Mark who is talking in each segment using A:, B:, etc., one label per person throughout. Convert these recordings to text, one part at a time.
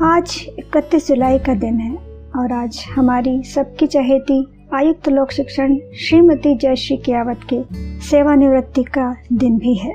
A: आज 31 जुलाई का दिन है और आज हमारी सबकी चहेती आयुक्त लोक शिक्षण श्रीमती जयश्री कियावत के सेवानिवृत्ति का दिन भी है।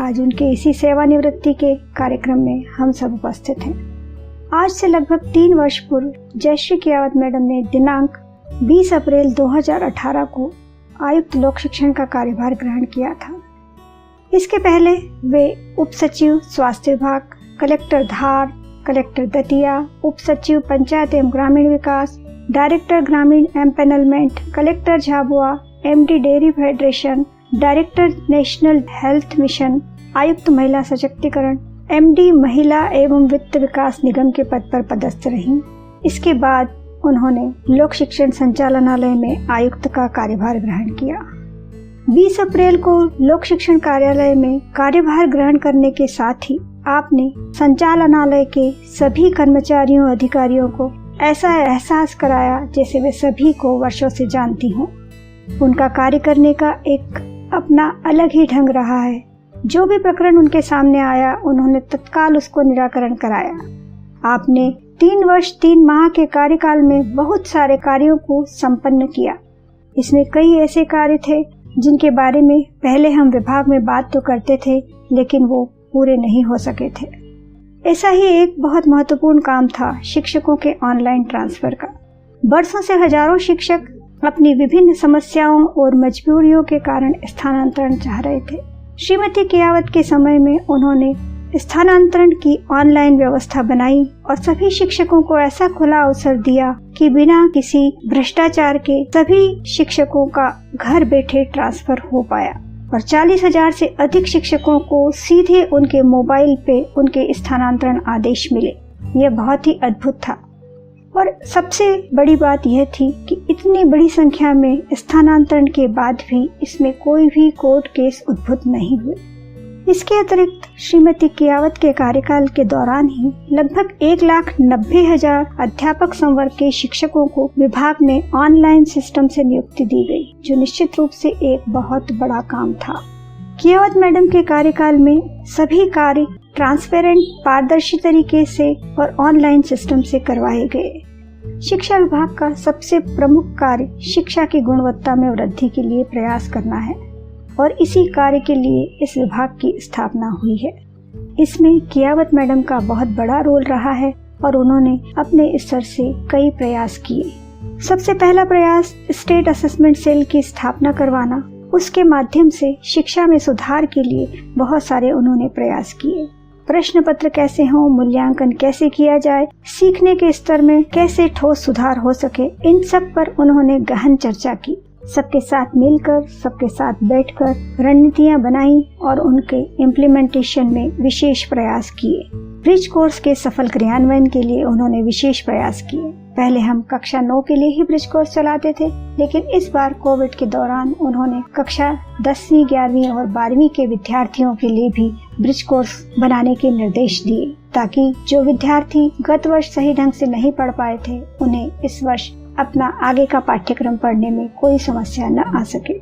A: आज उनके इसी सेवानिवृत्ति के कार्यक्रम में हम सब उपस्थित हैं। आज से लगभग 3 वर्ष पूर्व जयश्री कियावत मैडम ने दिनांक 20 अप्रैल 2018 को आयुक्त लोक शिक्षण का कार्यभार ग्रहण किया था। इसके पहले वे उप सचिव स्वास्थ्य विभाग, कलेक्टर धार, कलेक्टर दतिया, उप सचिव पंचायत एवं ग्रामीण विकास, डायरेक्टर ग्रामीण empanelment, collector Jhabua, MD dairy federation, director national health mission, आयुक्त महिला सशक्तिकरण, एमडी महिला एवं वित्त विकास निगम के पद पर पदस्थ रहीं। इसके बाद उन्होंने लोक शिक्षण संचालनालय में आयुक्त का कार्यभार ग्रहण किया। 20 अप्रैल को लोक शिक्षण कार्यालय में कार्यभार ग्रहण करने के साथ ही आपने संचालनालय के सभी कर्मचारियों अधिकारियों को ऐसा एहसास कराया जैसे वे सभी को वर्षों से जानती हों। उनका कार्य करने का एक अपना अलग ही ढंग रहा है। जो भी प्रकरण उनके सामने आया उन्होंने तत्काल उसको निराकरण कराया। आपने 3 वर्ष 3 माह के कार्यकाल में बहुत सारे कार्यों को संपन्न किया। इसमें कई ऐसे कार्य थे जिनके बारे में पहले हम विभाग में बात तो करते थे लेकिन वो पूरे नहीं हो सके थे। ऐसा ही एक बहुत महत्वपूर्ण काम था शिक्षकों के ऑनलाइन ट्रांसफर का। बरसों से हजारों शिक्षक अपनी विभिन्न समस्याओं और मजबूरियों के कारण स्थानांतरण चाह रहे थे। श्रीमती कियावत के समय में उन्होंने स्थानांतरण की ऑनलाइन व्यवस्था बनाई और सभी शिक्षकों को ऐसा खुला अवसर दिया कि बिना किसी भ्रष्टाचार के सभी शिक्षकों का घर बैठे ट्रांसफर हो पाया और 40,000 से अधिक शिक्षकों को सीधे उनके मोबाइल पे उनके स्थानांतरण आदेश मिले। यह बहुत ही अद्भुत था और सबसे बड़ी बात यह थी कि इतनी बड़ी संख्या में स्थानांतरण के बाद भी इसमें कोई भी कोर्ट केस उद्भूत नहीं हुए। इसके अतिरिक्त श्रीमती कियावत के कार्यकाल के दौरान ही लगभग 1,90,000 अध्यापक संवर्ग के शिक्षकों को विभाग में ऑनलाइन सिस्टम से नियुक्ति दी गई, जो निश्चित रूप से एक बहुत बड़ा काम था। कियावत मैडम के कार्यकाल में सभी कार्य ट्रांसपेरेंट, पारदर्शी तरीके से और ऑनलाइन सिस्टम से करवाए गए। शिक्षा विभाग का सबसे प्रमुख कार्य शिक्षा की गुणवत्ता में वृद्धि के लिए प्रयास करना है और इसी कार्य के लिए इस विभाग की स्थापना हुई है। इसमें कियावत मैडम का बहुत बड़ा रोल रहा है और उन्होंने अपने स्तर से कई प्रयास किए। सबसे पहला प्रयास स्टेट असेसमेंट सेल की स्थापना करवाना, उसके माध्यम से शिक्षा में सुधार के लिए बहुत सारे उन्होंने प्रयास किए। प्रश्न पत्र कैसे हो, मूल्यांकन कैसे किया जाए, सीखने के स्तर में कैसे ठोस सुधार हो सके, इन सब पर उन्होंने गहन चर्चा की। सबके साथ मिलकर, सबके साथ बैठकर रणनीतियां बनाई और उनके इम्प्लीमेंटेशन में विशेष प्रयास किए। ब्रिज कोर्स के सफल क्रियान्वयन के लिए उन्होंने विशेष प्रयास किए। पहले हम कक्षा 9 के लिए ही ब्रिज कोर्स चलाते थे, लेकिन इस बार कोविड के दौरान उन्होंने कक्षा 10वीं, 11वीं और 12वीं के विद्यार्थियों के लिए भी ब्रिज कोर्स बनाने के निर्देश दिए, ताकि जो विद्यार्थी गत वर्ष सही ढंग से नहीं पढ़ पाए थे उन्हें इस वर्ष अपना आगे का पाठ्यक्रम पढ़ने में कोई समस्या न आ सके।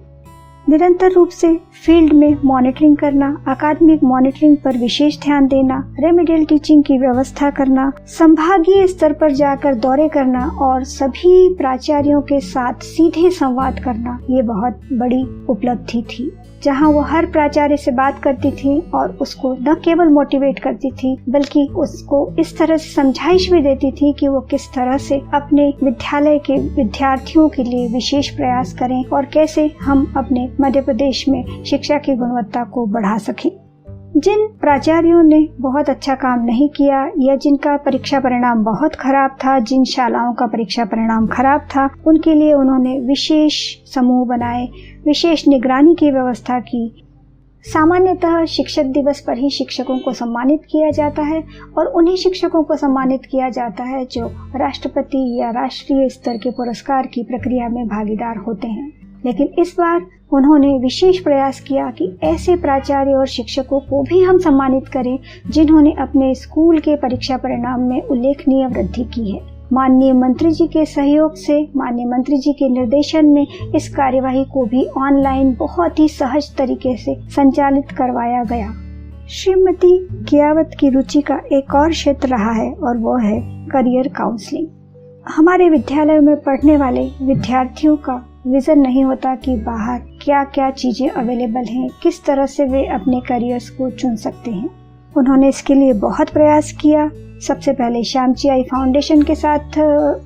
A: निरंतर रूप से फील्ड में मॉनिटरिंग करना, अकादमिक मॉनिटरिंग पर विशेष ध्यान देना, रेमेडियल टीचिंग की व्यवस्था करना, संभागीय स्तर पर जाकर दौरे करना और सभी प्राचार्यों के साथ सीधे संवाद करना, ये बहुत बड़ी उपलब्धि थी। जहां वो हर प्राचार्य से बात करती थी और उसको न केवल मोटिवेट करती थी बल्कि उसको इस तरह से समझाइश भी देती थी कि वो किस तरह से अपने विद्यालय के विद्यार्थियों के लिए विशेष प्रयास करें और कैसे हम अपने मध्य प्रदेश में शिक्षा की गुणवत्ता को बढ़ा सकें। जिन प्राचार्यों ने बहुत अच्छा काम नहीं किया या जिनका परीक्षा परिणाम बहुत खराब था, जिन शालाओं का परीक्षा परिणाम खराब था, उनके लिए उन्होंने विशेष समूह बनाए, विशेष निगरानी की व्यवस्था की। सामान्यतः शिक्षक दिवस पर ही शिक्षकों को सम्मानित किया जाता है और उन्हीं शिक्षकों को सम्मानित किया जाता है जो राष्ट्रपति या राष्ट्रीय स्तर के पुरस्कार की प्रक्रिया में भागीदार होते हैं। लेकिन इस बार उन्होंने विशेष प्रयास किया कि ऐसे प्राचार्य और शिक्षकों को भी हम सम्मानित करें जिन्होंने अपने स्कूल के परीक्षा परिणाम में उल्लेखनीय वृद्धि की है। माननीय मंत्री जी के सहयोग से, माननीय मंत्री जी के निर्देशन में इस कार्यवाही को भी ऑनलाइन बहुत ही सहज तरीके से संचालित करवाया गया। श्रीमती कियावत की रुचि का एक और क्षेत्र रहा है और वो है करियर काउंसलिंग। हमारे विद्यालयों में पढ़ने वाले विद्यार्थियों का विजन नहीं होता कि बाहर क्या क्या चीजें अवेलेबल हैं, किस तरह से वे अपने करियर्स को चुन सकते हैं। उन्होंने इसके लिए बहुत प्रयास किया। सबसे पहले श्यामची आई फाउंडेशन के साथ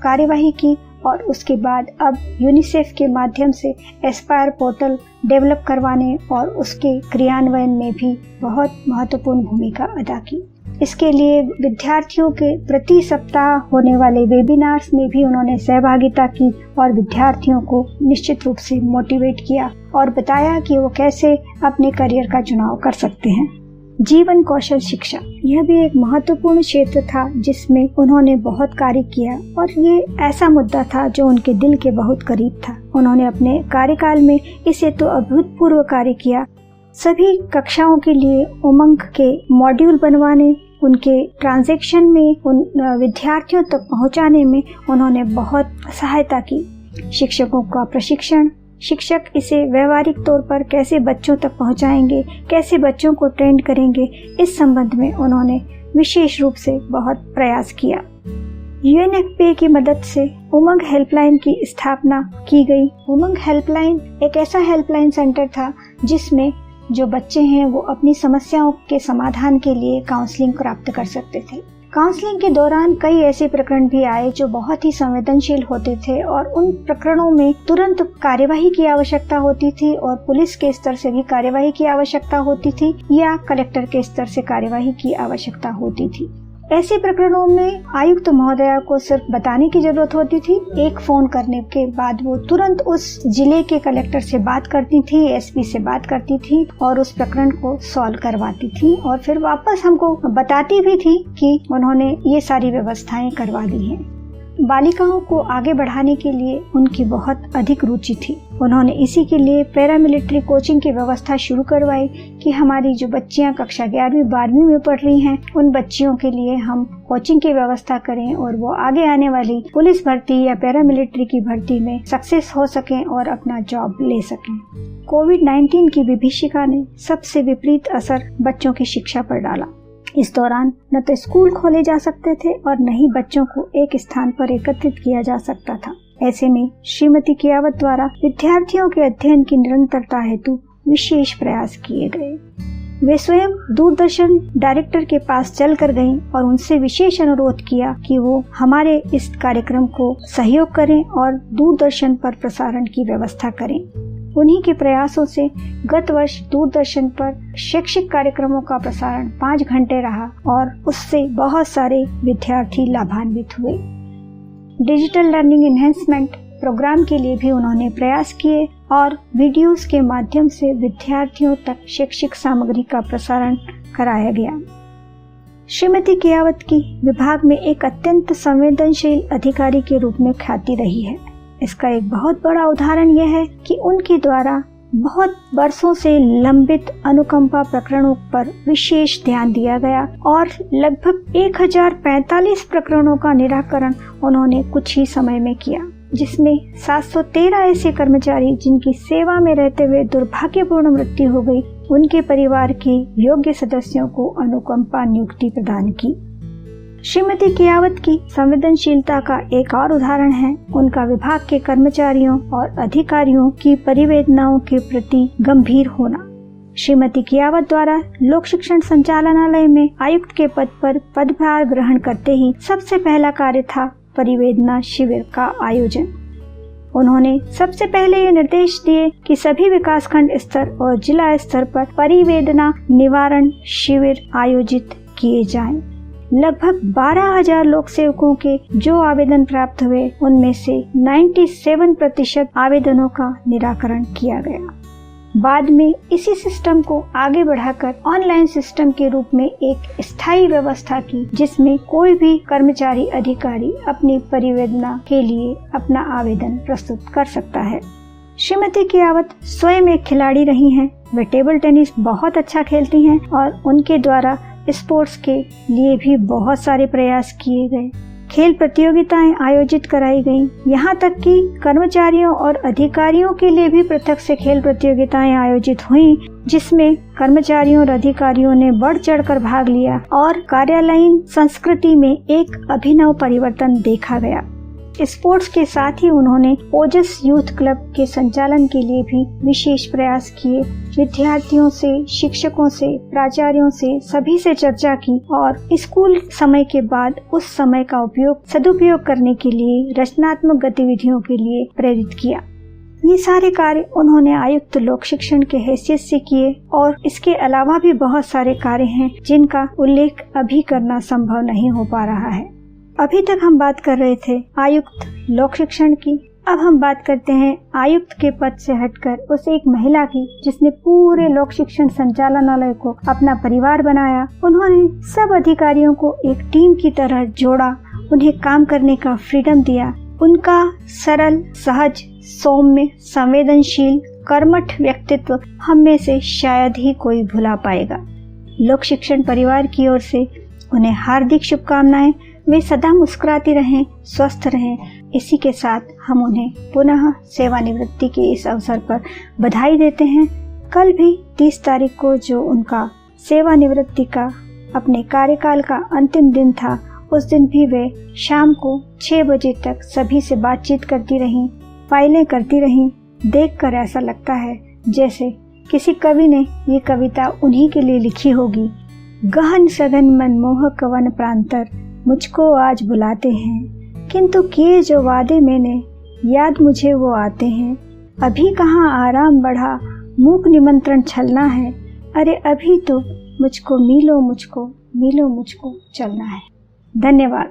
A: कार्यवाही की और उसके बाद अब यूनिसेफ के माध्यम से एस्पायर पोर्टल डेवलप करवाने और उसके क्रियान्वयन में भी बहुत महत्वपूर्ण भूमिका अदा की। इसके लिए विद्यार्थियों के प्रति सप्ताह होने वाले वेबिनार्स में भी उन्होंने सहभागिता की और विद्यार्थियों को निश्चित रूप से मोटिवेट किया और बताया कि वो कैसे अपने करियर का चुनाव कर सकते हैं। जीवन कौशल शिक्षा, यह भी एक महत्वपूर्ण क्षेत्र था जिसमें उन्होंने बहुत कार्य किया और ये ऐसा मुद्दा था जो उनके दिल के बहुत करीब था। उन्होंने अपने कार्यकाल में इसे तो अभूतपूर्व कार्य किया। सभी कक्षाओं के लिए उमंग के मॉड्यूल बनवाने, उनके ट्रांजैक्शन में उन विद्यार्थियों तक पहुंचाने में उन्होंने बहुत सहायता की। शिक्षकों का प्रशिक्षण, शिक्षक इसे व्यवहारिक तौर पर कैसे बच्चों तक पहुंचाएंगे, कैसे बच्चों को ट्रेन करेंगे, इस संबंध में उन्होंने विशेष रूप से बहुत प्रयास किया। यूएनएफपीए की मदद से उमंग हेल्पलाइन की स्थापना की गई। उमंग हेल्पलाइन एक ऐसा हेल्पलाइन सेंटर था जिसमें जो बच्चे हैं वो अपनी समस्याओं के समाधान के लिए काउंसलिंग प्राप्त कर सकते थे। काउंसलिंग के दौरान कई ऐसे प्रकरण भी आए जो बहुत ही संवेदनशील होते थे और उन प्रकरणों में तुरंत कार्यवाही की आवश्यकता होती थी और पुलिस के स्तर से भी कार्यवाही की आवश्यकता होती थी या कलेक्टर के स्तर से कार्यवाही की आवश्यकता होती थी। ऐसे प्रकरणों में आयुक्त महोदया को सिर्फ बताने की जरूरत होती थी। एक फोन करने के बाद वो तुरंत उस जिले के कलेक्टर से बात करती थी, एसपी से बात करती थी और उस प्रकरण को सॉल्व करवाती थी और फिर वापस हमको बताती भी थी कि उन्होंने ये सारी व्यवस्थाएं करवा दी हैं। बालिकाओं को आगे बढ़ाने के लिए उनकी बहुत अधिक रुचि थी। उन्होंने इसी के लिए पैरामिलिट्री कोचिंग की व्यवस्था शुरू करवाई कि हमारी जो बच्चियां कक्षा 11वीं 12वीं में पढ़ रही हैं, उन बच्चियों के लिए हम कोचिंग की व्यवस्था करें और वो आगे आने वाली पुलिस भर्ती या पैरामिलिट्री की भर्ती में सक्सेस हो सकें और अपना जॉब ले सकें। कोविड-19 की विभीषिका ने सबसे विपरीत असर बच्चों की शिक्षा पर डाला। इस दौरान न तो स्कूल खोले जा सकते थे और न ही बच्चों को एक स्थान पर एकत्रित किया जा सकता था। ऐसे में श्रीमती कियावत द्वारा विद्यार्थियों के अध्ययन की निरंतरता हेतु विशेष प्रयास किए गए। वे स्वयं दूरदर्शन डायरेक्टर के पास चल कर गयीं और उनसे विशेष अनुरोध किया कि वो हमारे इस कार्यक्रम को सहयोग करें और दूरदर्शन पर प्रसारण की व्यवस्था करें। उन्हीं के प्रयासों से गत वर्ष दूरदर्शन पर शैक्षिक कार्यक्रमों का प्रसारण 5 घंटे रहा और उससे बहुत सारे विद्यार्थी लाभान्वित हुए। डिजिटल लर्निंग एनहेंसमेंट प्रोग्राम के लिए भी उन्होंने प्रयास किए और वीडियोस के माध्यम से विद्यार्थियों तक शैक्षिक सामग्री का प्रसारण कराया गया। श्रीमती कियावत की विभाग में एक अत्यंत संवेदनशील अधिकारी के रूप में ख्याति रही है। इसका एक बहुत बड़ा उदाहरण यह है कि उनके द्वारा बहुत वर्षों से लंबित अनुकंपा प्रकरणों पर विशेष ध्यान दिया गया और लगभग 1045 प्रकरणों का निराकरण उन्होंने कुछ ही समय में किया, जिसमें 713 ऐसे कर्मचारी जिनकी सेवा में रहते हुए दुर्भाग्यपूर्ण मृत्यु हो गई, उनके परिवार के योग्य सदस्यों को अनुकंपा नियुक्ति प्रदान की। श्रीमती कियावत की संवेदनशीलता का एक और उदाहरण है उनका विभाग के कर्मचारियों और अधिकारियों की परिवेदनाओं के प्रति गंभीर होना। श्रीमती कियावत द्वारा लोक शिक्षण संचालनालय में आयुक्त के पद पर पदभार ग्रहण करते ही सबसे पहला कार्य था परिवेदना शिविर का आयोजन। उन्होंने सबसे पहले ये निर्देश दिए कि सभी विकासखंड स्तर और जिला स्तर पर परिवेदना निवारण शिविर आयोजित किए जाएं। लगभग 12,000 लोक सेवकों के जो आवेदन प्राप्त हुए उनमें से 97% आवेदनों का निराकरण किया गया। बाद में इसी सिस्टम को आगे बढ़ाकर ऑनलाइन सिस्टम के रूप में एक स्थायी व्यवस्था की, जिसमें कोई भी कर्मचारी अधिकारी अपनी परिवेदना के लिए अपना आवेदन प्रस्तुत कर सकता है। श्रीमती कियावत स्वयं एक खिलाड़ी रही हैं। वे टेबल टेनिस बहुत अच्छा खेलती हैं और उनके द्वारा स्पोर्ट्स के लिए भी बहुत सारे प्रयास किए गए। खेल प्रतियोगिताएं आयोजित कराई गईं। यहाँ तक कि कर्मचारियों और अधिकारियों के लिए भी पृथक से खेल प्रतियोगिताएं आयोजित हुईं, जिसमें कर्मचारियों और अधिकारियों ने बढ़ चढ़कर भाग लिया और कार्यालयीन संस्कृति में एक अभिनव परिवर्तन देखा गया। स्पोर्ट्स के साथ ही उन्होंने ओजस यूथ क्लब के संचालन के लिए भी विशेष प्रयास किए। विद्यार्थियों से, शिक्षकों से, प्राचार्यों से, सभी से चर्चा की और स्कूल समय के बाद उस समय का सदुपयोग करने के लिए रचनात्मक गतिविधियों के लिए प्रेरित किया। ये सारे कार्य उन्होंने आयुक्त लोक शिक्षण के हैसियत से किए और इसके अलावा भी बहुत सारे कार्य हैं जिनका उल्लेख अभी करना संभव नहीं हो पा रहा है। अभी तक हम बात कर रहे थे आयुक्त लोक शिक्षण की। अब हम बात करते हैं आयुक्त के पद से हटकर उस एक महिला की जिसने पूरे लोक शिक्षण संचालनालय को अपना परिवार बनाया। उन्होंने सब अधिकारियों को एक टीम की तरह जोड़ा, उन्हें काम करने का फ्रीडम दिया। उनका सरल, सहज, सौम्य, संवेदनशील, कर्मठ व्यक्तित्व हम में से शायद ही कोई भुला पाएगा। लोक शिक्षण परिवार की ओर से उन्हें हार्दिक शुभकामनाएं। वे सदा मुस्कुराती रहें, स्वस्थ रहें। इसी के साथ हम उन्हें पुनः सेवानिवृत्ति के इस अवसर पर बधाई देते हैं। कल भी 30 तारीख को जो उनका सेवानिवृत्ति का अपने कार्यकाल का अंतिम दिन था, उस दिन भी वे शाम को 6 बजे तक सभी से बातचीत करती रहीं, फाइलें करती रहीं। देखकर ऐसा लगता है जैसे किसी कवि ने ये कविता उन्हीं के लिए लिखी होगी। गहन सघन मनमोहक वन प्रांतर मुझको आज बुलाते हैं, किंतु किए जो वादे मैंने याद मुझे वो आते हैं। अभी कहाँ आराम बढ़ा, मूक निमंत्रण छलना है। अरे अभी तो मुझको मिलो मुझको चलना है। धन्यवाद।